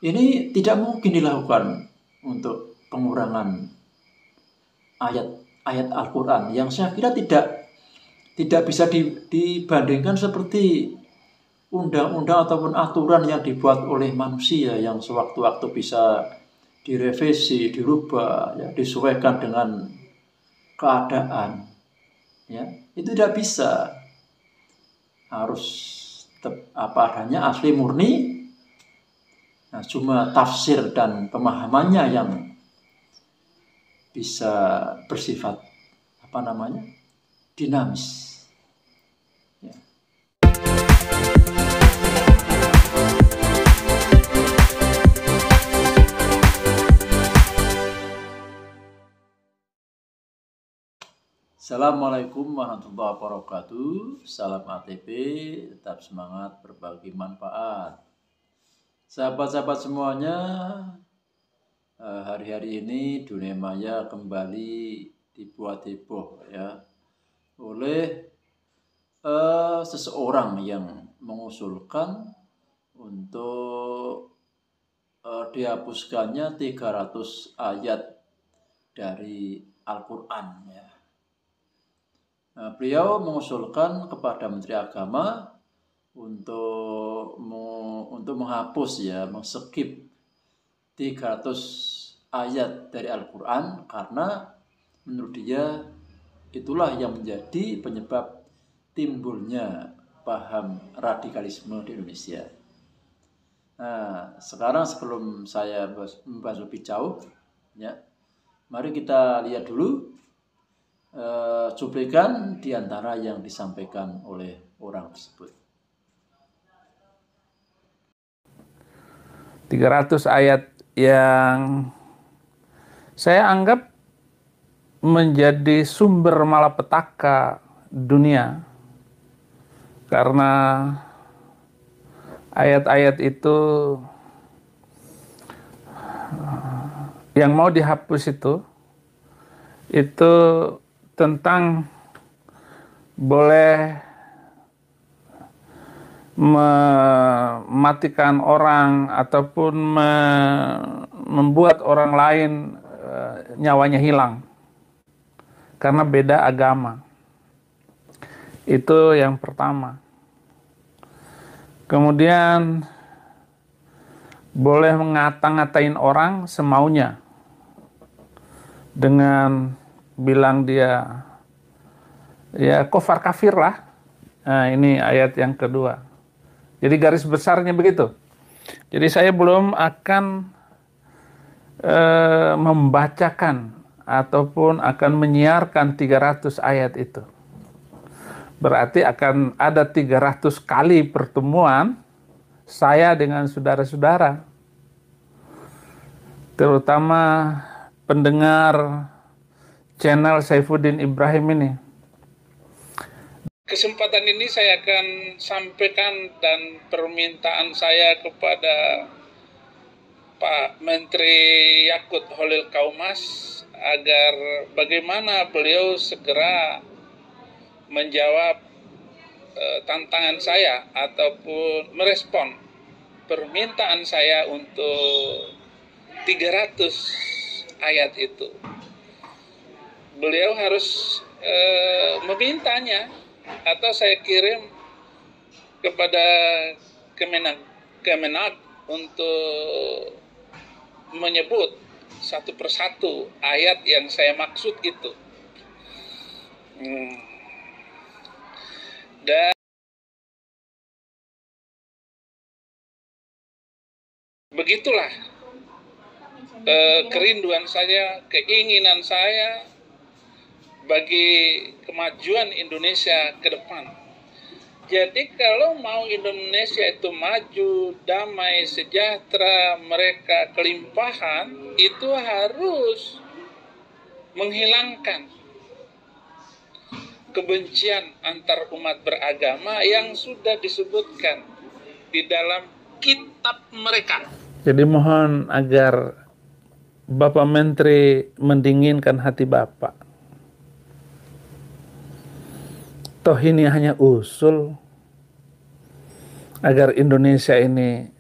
Ini tidak mungkin dilakukan untuk pengurangan ayat-ayat Al-Quran yang saya kira tidak bisa dibandingkan seperti undang-undang ataupun aturan yang dibuat oleh manusia yang sewaktu-waktu bisa direvisi, dirubah, ya, disesuaikan dengan keadaan. Ya, itu tidak bisa. Harus apa adanya, asli murni. Nah, cuma tafsir dan pemahamannya yang bisa bersifat dinamis. Ya. Assalamualaikum warahmatullahi wabarakatuh. Salam ATP, tetap semangat berbagi manfaat. Sahabat-sahabat semuanya, hari-hari ini dunia maya kembali dibuat heboh ya oleh seseorang yang mengusulkan untuk dihapuskannya 300 ayat dari Al-Quran ya. Nah, beliau mengusulkan kepada Menteri Agama untuk menghapus ya, men-skip 300 ayat dari Al-Quran karena menurut dia itulah yang menjadi penyebab timbulnya paham radikalisme di Indonesia. Nah, sekarang sebelum saya membahas lebih jauh, ya, mari kita lihat dulu cuplikan di antara yang disampaikan oleh orang tersebut. 300 ayat yang saya anggap menjadi sumber malapetaka dunia, karena ayat-ayat itu yang mau dihapus itu tentang boleh mematikan orang ataupun membuat orang lain nyawanya hilang karena beda agama. Itu yang pertama. Kemudian boleh ngata-ngatain orang semaunya dengan bilang dia ya kufar kafir lah. Nah, ini ayat yang kedua. Jadi garis besarnya begitu. Jadi saya belum akan membacakan ataupun akan menyiarkan 300 ayat itu. Berarti akan ada 300 kali pertemuan saya dengan saudara-saudara, terutama pendengar channel Saifuddin Ibrahim ini. Kesempatan ini saya akan sampaikan dan permintaan saya kepada Pak Menteri Yakut Holil Kaumas agar bagaimana beliau segera menjawab tantangan saya ataupun merespon permintaan saya untuk 300 ayat itu. Beliau harus memintanya atau saya kirim kepada Kemenag untuk menyebut satu persatu ayat yang saya maksud itu. Dan begitulah kerinduan saya, keinginan saya bagi kemajuan Indonesia ke depan. Jadi kalau mau Indonesia itu maju, damai, sejahtera, mereka kelimpahan, itu harus menghilangkan kebencian antar umat beragama yang sudah disebutkan di dalam kitab mereka. Jadi mohon agar Bapak Menteri mendinginkan hati Bapak. Toh ini hanya usul agar Indonesia ini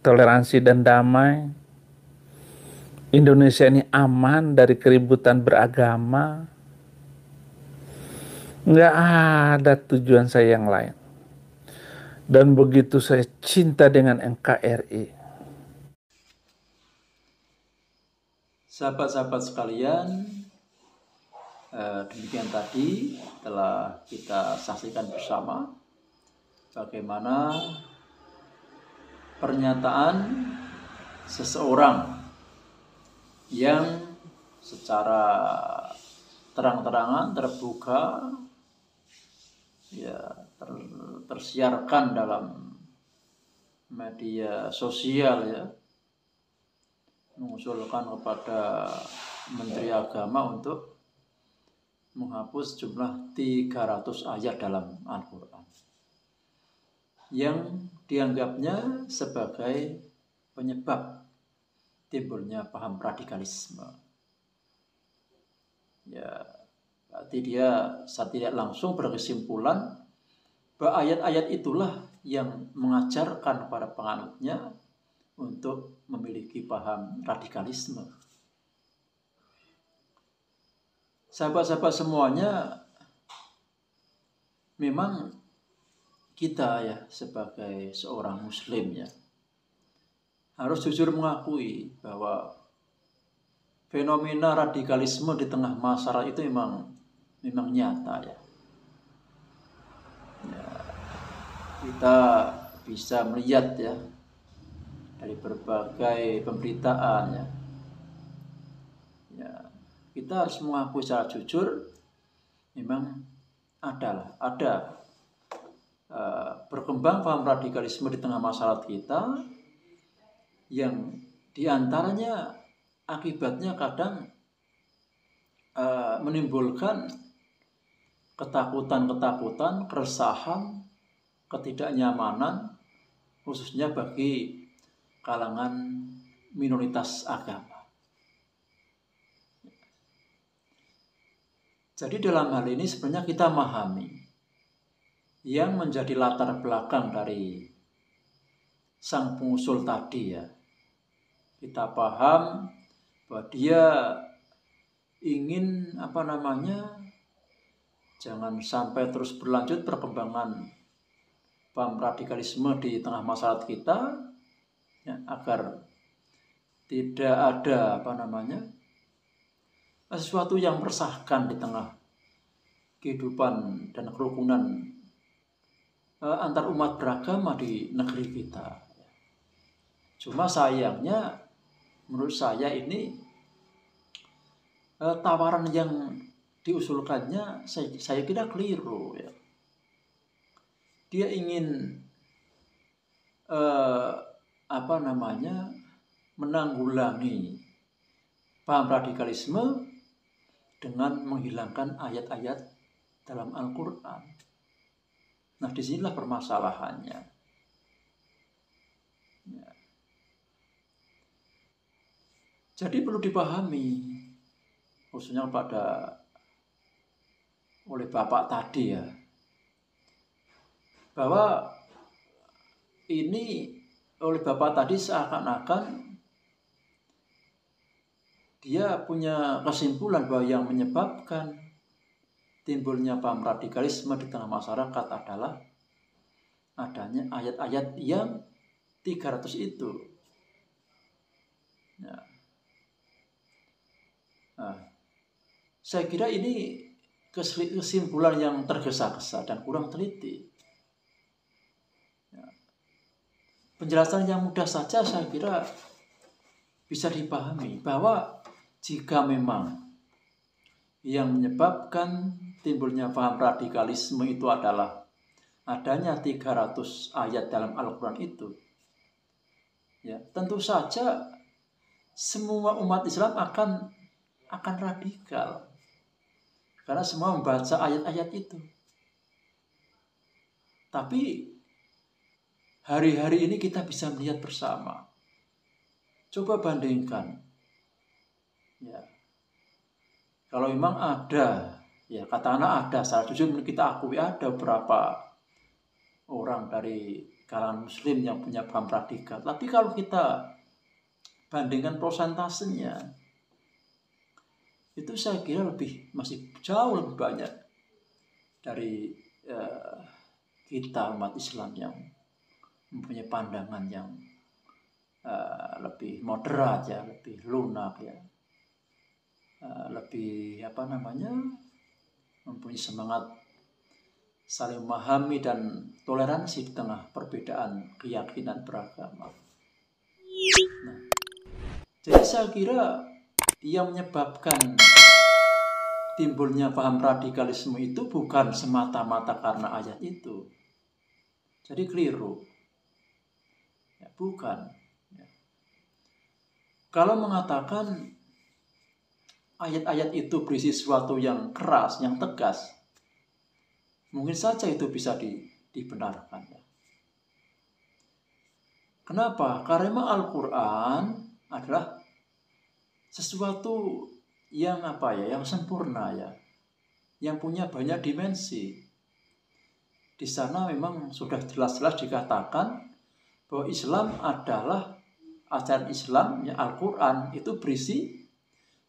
toleransi dan damai. Indonesia ini aman dari keributan beragama. Nggak ada tujuan saya yang lain. Dan begitu saya cinta dengan NKRI. Sahabat-sahabat sekalian, demikian tadi telah kita saksikan bersama bagaimana pernyataan seseorang yang secara terang-terangan terbuka ya tersiarkan dalam media sosial ya, mengusulkan kepada Menteri Agama untuk menghapus jumlah 300 ayat dalam Al-Quran yang dianggapnya sebagai penyebab timbulnya paham radikalisme. Ya, berarti dia tidak langsung berkesimpulan bahwa ayat-ayat itulah yang mengajarkan para penganutnya untuk memiliki paham radikalisme. Sahabat-sahabat semuanya, memang kita ya sebagai seorang muslim ya harus jujur mengakui bahwa fenomena radikalisme di tengah masyarakat itu memang nyata ya. Kita bisa melihat ya dari berbagai pemberitaan ya. Kita harus mengakui secara jujur memang ada berkembang paham radikalisme di tengah masyarakat kita yang diantaranya akibatnya kadang menimbulkan ketakutan, keresahan, ketidaknyamanan khususnya bagi kalangan minoritas agama. Jadi dalam hal ini sebenarnya kita memahami yang menjadi latar belakang dari sang pengusul tadi ya. Kita paham bahwa dia ingin jangan sampai terus berlanjut perkembangan paham radikalisme di tengah masyarakat kita ya, agar tidak ada sesuatu yang meresahkan di tengah kehidupan dan kerukunan antar umat beragama di negeri kita. Cuma sayangnya menurut saya ini tawaran yang diusulkannya saya kira keliru ya. Dia ingin menanggulangi paham radikalisme dengan menghilangkan ayat-ayat dalam Al-Quran. Nah, disinilah permasalahannya. Ya. Jadi perlu dipahami, khususnya oleh Bapak tadi ya, bahwa ini oleh Bapak tadi seakan-akan dia punya kesimpulan bahwa yang menyebabkan timbulnya paham radikalisme di tengah masyarakat adalah adanya ayat-ayat yang 300 itu. Ya. Nah, saya kira ini kesimpulan yang tergesa-gesa dan kurang teliti. Ya. Penjelasan yang mudah saja saya kira bisa dipahami bahwa jika memang yang menyebabkan timbulnya paham radikalisme itu adalah adanya 300 ayat dalam Al-Quran itu, ya tentu saja semua umat Islam akan radikal karena semua membaca ayat-ayat itu. Tapi hari-hari ini kita bisa melihat bersama. Coba bandingkan. Ya. Kalau memang ada, ya katakanlah ada, secara jujur kita akui ada beberapa orang dari kalangan muslim yang punya paham radikal. Tapi kalau kita bandingkan prosentasenya, itu saya kira masih jauh lebih banyak dari kita umat Islam yang mempunyai pandangan yang lebih moderat ya, lebih lunak ya, lebih mempunyai semangat saling memahami dan toleransi di tengah perbedaan keyakinan beragama. Nah, jadi saya kira yang menyebabkan timbulnya paham radikalisme itu bukan semata-mata karena ayat itu. Jadi keliru. Ya, bukan. Ya. Kalau mengatakan ayat-ayat itu berisi sesuatu yang keras, yang tegas, mungkin saja itu bisa dibenarkan. Ya. Kenapa? Karena Al-Quran adalah sesuatu yang yang sempurna ya, yang punya banyak dimensi. Di sana memang sudah jelas-jelas dikatakan bahwa Islam adalah ajaran Islam, ya Al-Quran itu berisi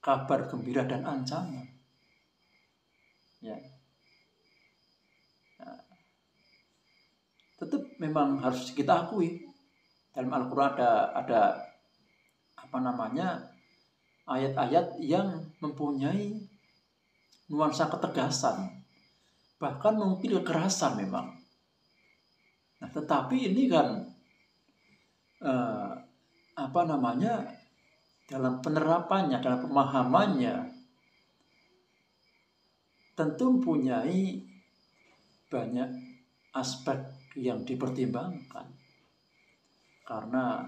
kabar gembira dan ancaman. Ya. Nah, tetap memang harus kita akui dalam Al-Quran ada ayat-ayat yang mempunyai nuansa ketegasan, bahkan mungkin kekerasan memang. Nah, tetapi ini kan dalam penerapannya, dalam pemahamannya tentu mempunyai banyak aspek yang dipertimbangkan. Karena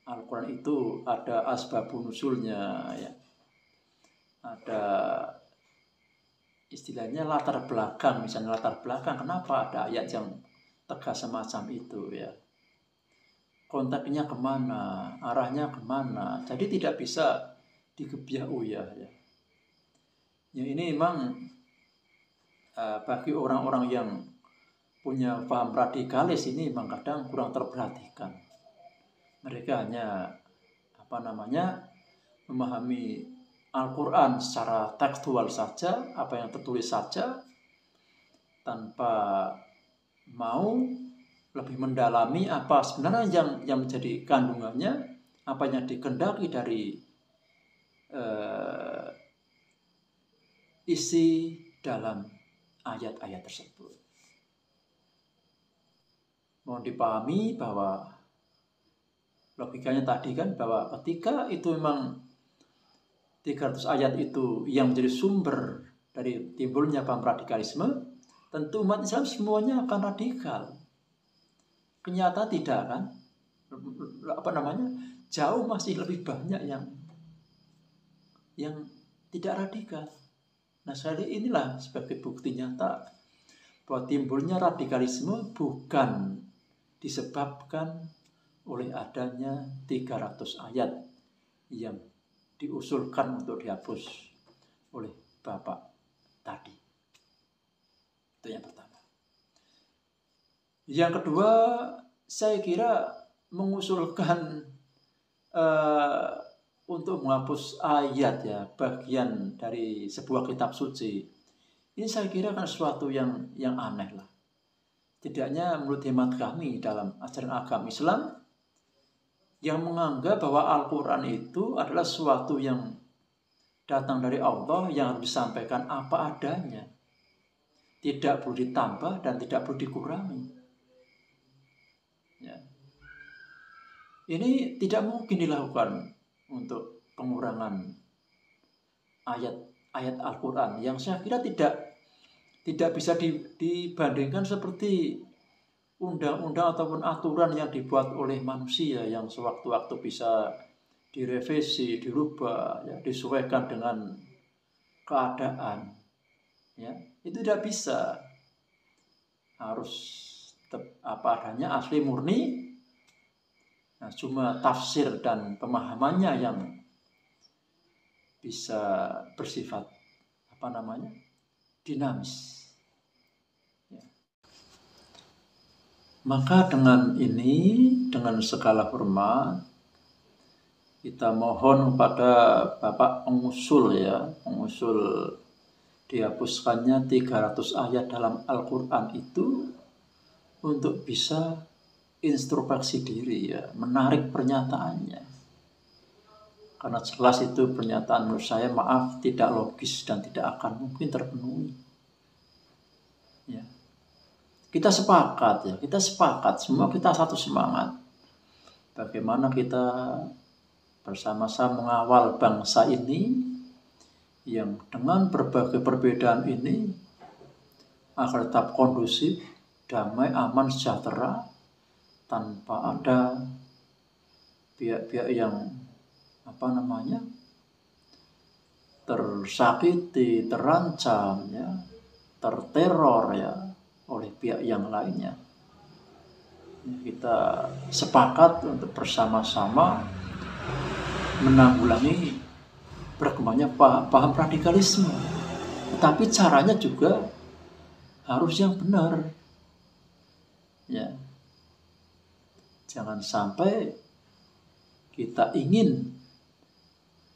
Al-Quran itu ada asbabun nuzulnya ya. Ada istilahnya latar belakang, misalnya latar belakang kenapa ada ayat yang tegas semacam itu ya. Konteksnya kemana, arahnya kemana, jadi tidak bisa digebiah-uyah ya. Ya ini memang bagi orang-orang yang punya paham radikalis ini memang kadang kurang terperhatikan. Mereka hanya memahami Al-Quran secara tekstual saja, apa yang tertulis saja, tanpa mau lebih mendalami apa sebenarnya yang menjadi kandungannya, apa yang dikehendaki dari isi dalam ayat-ayat tersebut. Mohon dipahami bahwa logikanya tadi kan bahwa ketika itu memang 300 ayat itu yang menjadi sumber dari timbulnya paham radikalisme, tentu umat Islam semuanya akan radikal. Kenyataan tidak kan? Jauh masih lebih banyak yang tidak radikal. Nah, inilah sebagai bukti nyata bahwa timbulnya radikalisme bukan disebabkan oleh adanya 300 ayat yang diusulkan untuk dihapus oleh Bapak tadi. Itu yang pertama. Yang kedua, saya kira mengusulkan untuk menghapus ayat ya, bagian dari sebuah kitab suci. Ini saya kira kan sesuatu yang aneh lah. Tidaknya menurut hemat kami dalam ajaran agama Islam yang menganggap bahwa Al-Quran itu adalah sesuatu yang datang dari Allah yang harus disampaikan apa adanya. Tidak perlu ditambah dan tidak perlu dikurangi. Ya. Ini tidak mungkin dilakukan untuk pengurangan ayat Al-Quran yang saya kira tidak bisa dibandingkan seperti undang-undang ataupun aturan yang dibuat oleh manusia yang sewaktu-waktu bisa direvisi, dirubah, ya, disesuaikan dengan keadaan. Ya, itu tidak bisa. Harus apa adanya, asli murni. Nah, cuma tafsir dan pemahamannya yang bisa bersifat dinamis. Ya. Maka dengan ini, dengan segala hormat, kita mohon kepada Bapak pengusul dihapuskannya 300 ayat dalam Al-Quran itu untuk bisa introspeksi diri ya, menarik pernyataannya. Karena jelas itu pernyataan menurut saya maaf tidak logis dan tidak akan mungkin terpenuhi. Ya. Kita sepakat, semua kita satu semangat. Bagaimana kita bersama-sama mengawal bangsa ini yang dengan berbagai perbedaan ini agar tetap kondusif, damai, aman, sejahtera, tanpa ada pihak-pihak yang tersakiti, terancam, ya, terteror ya oleh pihak yang lainnya. Kita sepakat untuk bersama-sama menanggulangi berkembangnya paham radikalisme. Tetapi caranya juga harus yang benar. Ya. Jangan sampai kita ingin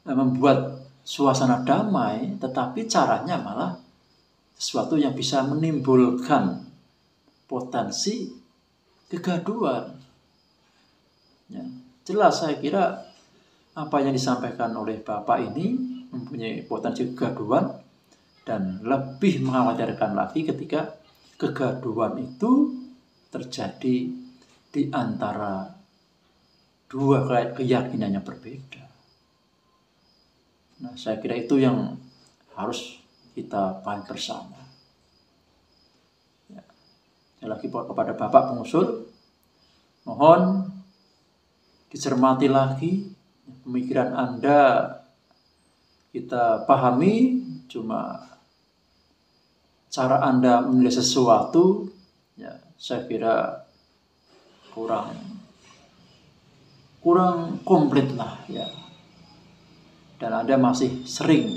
membuat suasana damai, tetapi caranya malah sesuatu yang bisa menimbulkan potensi kegaduhan. Ya, jelas saya kira apa yang disampaikan oleh Bapak ini mempunyai potensi kegaduhan dan lebih mengkhawatirkan lagi ketika kegaduhan itu terjadi di antara dua keyakinan yang berbeda. Nah, saya kira itu yang harus kita pahami bersama. Ya. Sekali lagi kepada Bapak pengusul, mohon dicermati lagi pemikiran Anda, kita pahami, cuma cara Anda menilai sesuatu, ya, saya kira kurang komplit lah ya. Dan Anda masih sering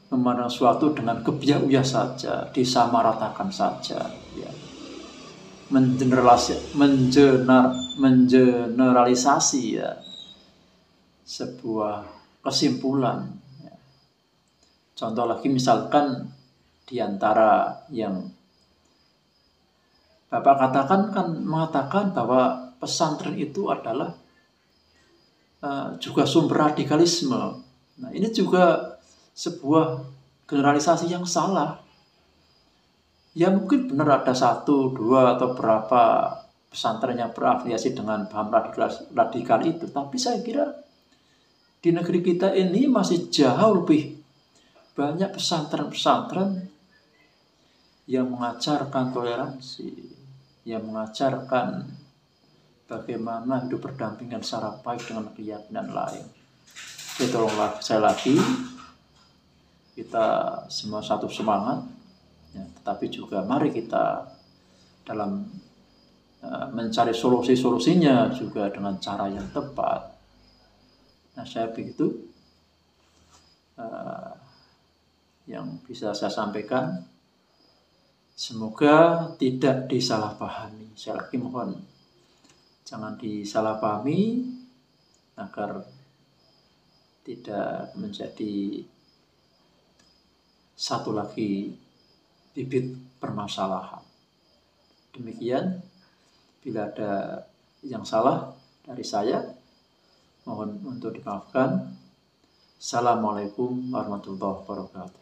memandang sesuatu dengan kebiasaan saja, disamaratakan saja, ya. Mengeneralisasi ya sebuah kesimpulan. Ya. Contoh lagi misalkan di antara yang Bapak mengatakan bahwa pesantren itu adalah juga sumber radikalisme. Nah, ini juga sebuah generalisasi yang salah. Ya mungkin benar ada 1, 2 atau berapa pesantren yang berafiliasi dengan paham radikal itu. Tapi saya kira di negeri kita ini masih jauh lebih banyak pesantren-pesantren yang mengajarkan toleransi, yang mengajarkan bagaimana hidup berdampingan secara baik dengan keyakinan lain. Jadi tolonglah saya lagi, kita semua satu semangat, ya, tetapi juga mari kita dalam mencari solusinya juga dengan cara yang tepat. Nah, saya begitu yang bisa saya sampaikan. Semoga tidak disalahpahami. Saya lagi mohon jangan disalahpahami agar tidak menjadi satu lagi bibit permasalahan. Demikian, bila ada yang salah dari saya, mohon untuk dimaafkan. Assalamualaikum warahmatullahi wabarakatuh.